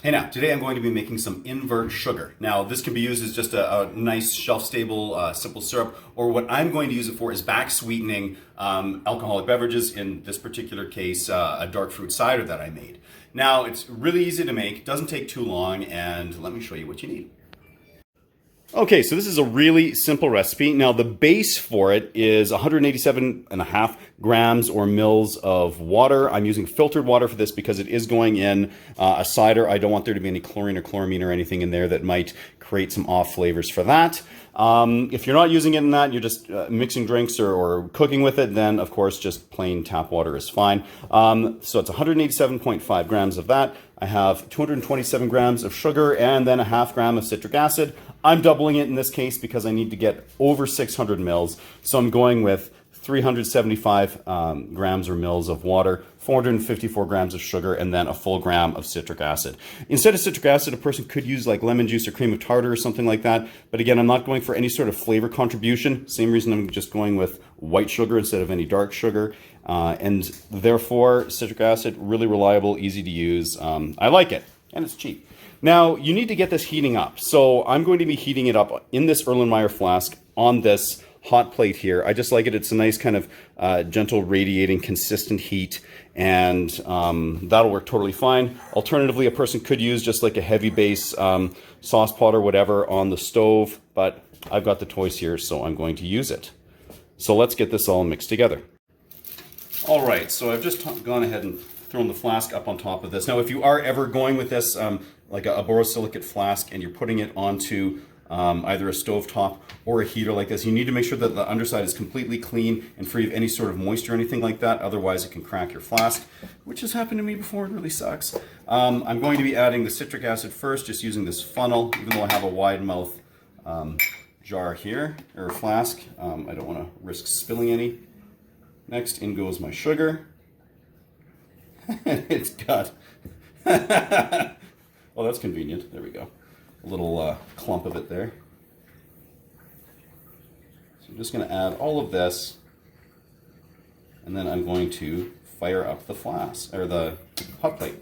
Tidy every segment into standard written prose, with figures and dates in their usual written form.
Hey now, today I'm going to be making some invert sugar. Now this can be used as just a nice shelf-stable simple syrup, or what I'm going to use it for is back sweetening alcoholic beverages, in this particular case a dark fruit cider that I made. Now it's really easy to make, doesn't take too long, and let me show you what you need. Okay, so this is a really simple recipe. Now the base for it is 187.5 grams or mils of water. I'm using filtered water for this because it is going in a cider. I don't want there to be any chlorine or chloramine or anything in there that might create some off flavors for that. If you're not using it in that, you're just mixing drinks or cooking with it, then of course just plain tap water is fine. So it's 187.5 grams of that. I have 227 grams of sugar and then a half gram of citric acid. I'm doubling it in this case because I need to get over 600 mils. So I'm going with 375 grams or mils of water, 454 grams of sugar, and then a full gram of citric acid. Instead of citric acid, a person could use like lemon juice or cream of tartar or something like that. But again, I'm not going for any sort of flavor contribution. Same reason I'm just going with white sugar instead of any dark sugar. And therefore, citric acid, really reliable, easy to use. I like it, and it's cheap. Now, you need to get this heating up. So I'm going to be heating it up in this Erlenmeyer flask on this hot plate here. I just like it. It's a nice kind of gentle, radiating, consistent heat, and that'll work totally fine. Alternatively, a person could use just like a heavy base sauce pot or whatever on the stove, but I've got the toys here, so I'm going to use it. So let's get this all mixed together. All right, so I've just gone ahead and thrown the flask up on top of this. Now, if you are ever going with this, like a borosilicate flask, and you're putting it onto either a stovetop or a heater like this, you need to make sure that the underside is completely clean and free of any sort of moisture or anything like that. Otherwise, it can crack your flask, which has happened to me before. It really sucks. I'm going to be adding the citric acid first, just using this funnel, even though I have a wide mouth jar here, or flask. I don't want to risk spilling any. Next, in goes my sugar. It's got... Oh, that's convenient. There we go. A little clump of it there. So I'm just going to add all of this, and then I'm going to fire up the flask, or the hot plate.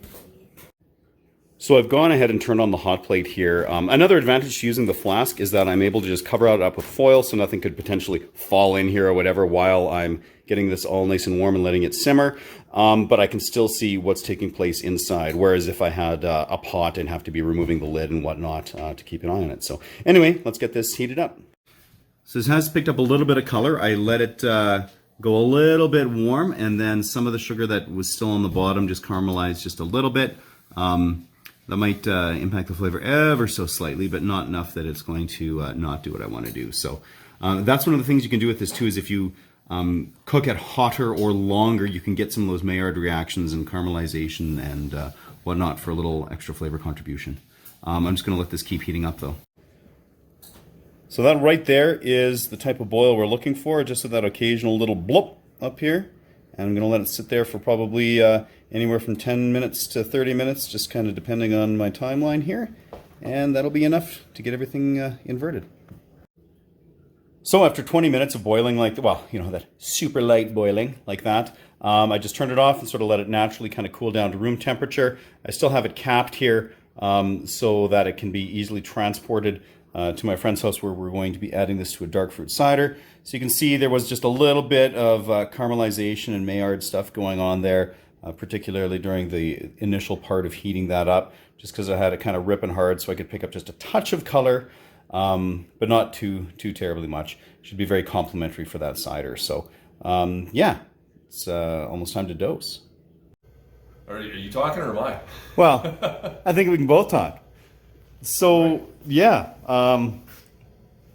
So I've gone ahead and turned on the hot plate here. Another advantage to using the flask is that I'm able to just cover it up with foil so nothing could potentially fall in here or whatever while I'm getting this all nice and warm and letting it simmer. But I can still see what's taking place inside, whereas if I had a pot, I'd have to be removing the lid and whatnot to keep an eye on it. So anyway, let's get this heated up. So this has picked up a little bit of color. I let it go a little bit warm, and then some of the sugar that was still on the bottom just caramelized just a little bit. That might impact the flavor ever so slightly, but not enough that it's going to not do what I want to do. So that's one of the things you can do with this too, is if you cook it hotter or longer, you can get some of those Maillard reactions and caramelization and whatnot for a little extra flavor contribution. I'm just going to let this keep heating up though. So that right there is the type of boil we're looking for, just so that occasional little blop up here. And I'm going to let it sit there for probably anywhere from 10 minutes to 30 minutes, just kind of depending on my timeline here. And that'll be enough to get everything inverted. So after 20 minutes of boiling like, well, you know, that super light boiling like that, I just turned it off and sort of let it naturally kind of cool down to room temperature. I still have it capped here so that it can be easily transported to my friend's house, where we're going to be adding this to a dark fruit cider. So you can see there was just a little bit of caramelization and Maillard stuff going on there, particularly during the initial part of heating that up, just because I had it kind of ripping hard so I could pick up just a touch of color, but not too terribly much. Should be very complimentary for that cider. So yeah, it's almost time to dose. Are you talking or am I? Well, I think we can both talk. So yeah,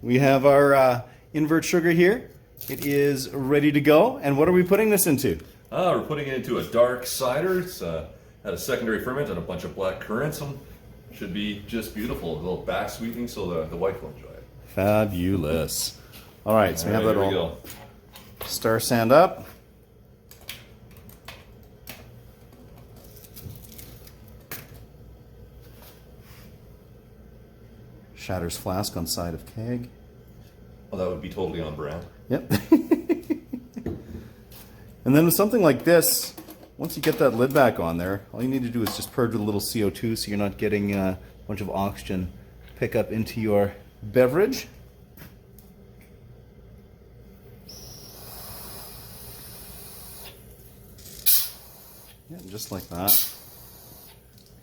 we have our invert sugar here. It is ready to go. And what are we putting this into? We're putting it into a dark cider. It's had a secondary ferment and a bunch of black currants. Should be just beautiful. A little back sweetening so the wife will enjoy it. Fabulous. All right, so we have that all. Go. Star sand up. Shatter's flask on side of keg. Well, that would be totally on brand. Yep. And then with something like this, once you get that lid back on there, all you need to do is just purge with a little CO2 so you're not getting a bunch of oxygen pick up into your beverage. Yeah, just like that.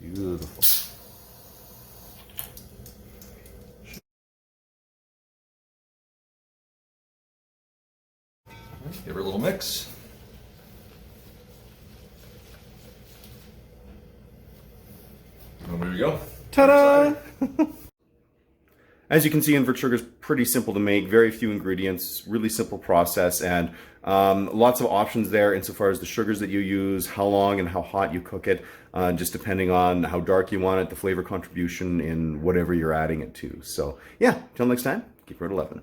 Beautiful. Give her a little mix. And there you go. Ta-da! As you can see, invert sugar is pretty simple to make, very few ingredients, really simple process, and lots of options there insofar as the sugars that you use, how long and how hot you cook it, just depending on how dark you want it, the flavor contribution in whatever you're adding it to. So yeah, till next time, keep her at 11.